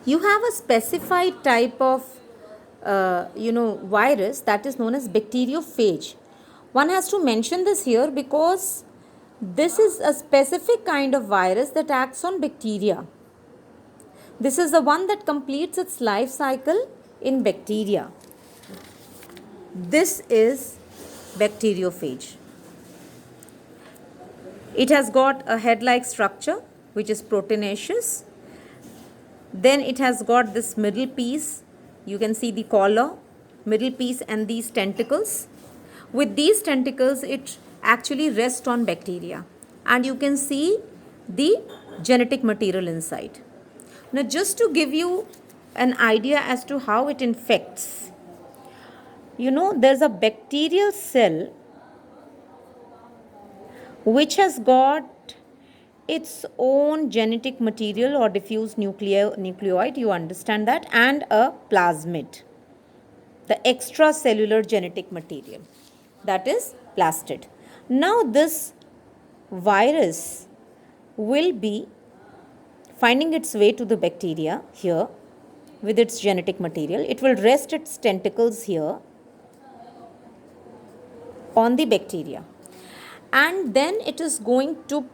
You have a specified type of virus that is known as bacteriophage. One has to mention this here because this is a specific kind of virus that acts on bacteria. This is the one that completes its life cycle in bacteria. This is bacteriophage. It has got a head-like structure which is proteinaceous. Then it has got this middle piece. You can see the collar, middle piece and these tentacles. With these tentacles, it actually rests on bacteria. And you can see the genetic material inside. Now, just to give you an idea as to how it infects, there's a bacterial cell which has got its own genetic material or diffuse nucleoid, you understand that, and a plasmid, the extracellular genetic material, that is plastid. Now, this virus will be finding its way to the bacteria here with its genetic material. It will rest its tentacles here on the bacteria, and then it is going to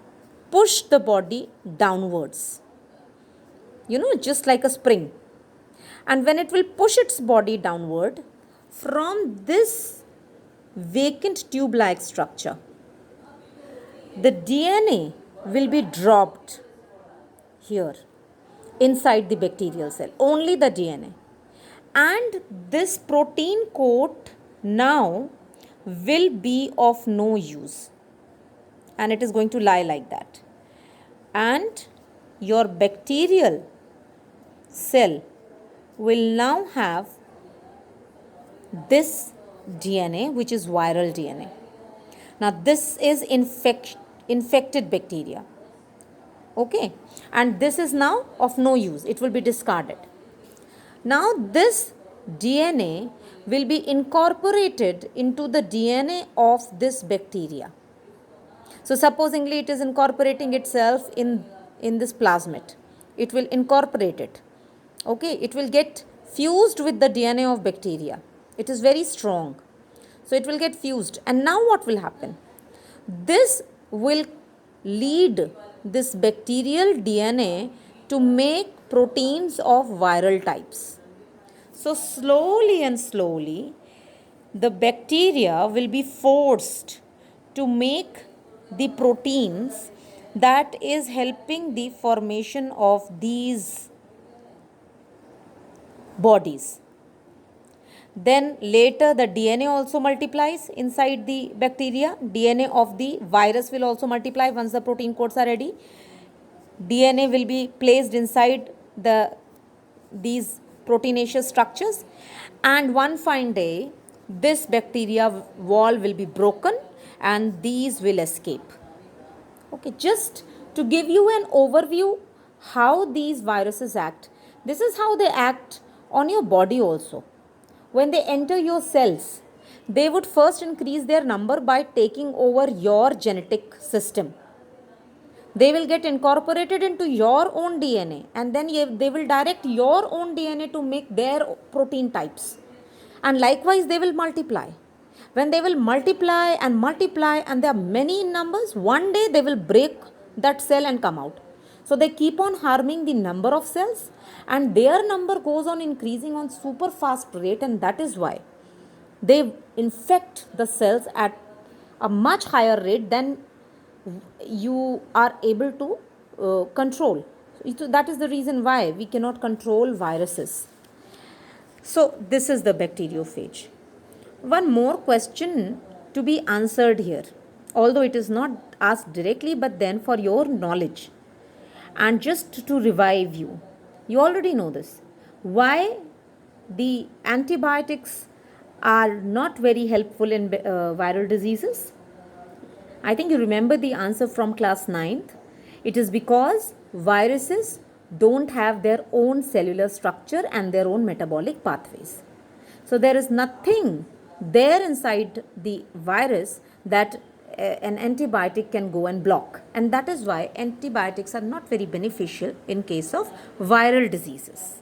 push the body downwards, just like a spring. And when it will push its body downward from this vacant tube-like structure, the DNA will be dropped here inside the bacterial cell, only the DNA. And this protein coat now will be of no use, and it is going to lie like that. And your bacterial cell will now have this DNA, which is viral DNA. Now, this is infected bacteria. Okay, and this is now of no use. It will be discarded. Now, this DNA will be incorporated into the DNA of this bacteria. So, supposingly it is incorporating itself in this plasmid. It will incorporate it. Okay, it will get fused with the DNA of bacteria. It is very strong. So, it will get fused. And now what will happen? This will lead this bacterial DNA to make proteins of viral types. So, slowly and slowly, the bacteria will be forced to make the proteins that is helping the formation of these bodies. Then later the DNA also multiplies inside the bacteria. DNA of the virus will also multiply once the protein coats are ready. DNA will be placed inside these proteinaceous structures, and one fine day this bacteria wall will be broken and these will escape. Okay, just to give you an overview how these viruses act. This is how they act on your body also. When they enter your cells, they would first increase their number by taking over your genetic system. They will get incorporated into your own DNA, and then they will direct your own DNA to make their protein types. And likewise, they will multiply. When they will multiply, and there are many in numbers, one day they will break that cell and come out. So they keep on harming the number of cells, and their number goes on increasing on super fast rate, and that is why they infect the cells at a much higher rate than you are able to control. So that is the reason why we cannot control viruses. So this is the bacteriophage. One more question to be answered here, although it is not asked directly, but then for your knowledge and just to revive you, you already know this. Why the antibiotics are not very helpful in viral diseases? I think you remember the answer from class 9th. It is because viruses don't have their own cellular structure and their own metabolic pathways. So there is nothing there inside the virus that an antibiotic can go and block, and that is why antibiotics are not very beneficial in case of viral diseases.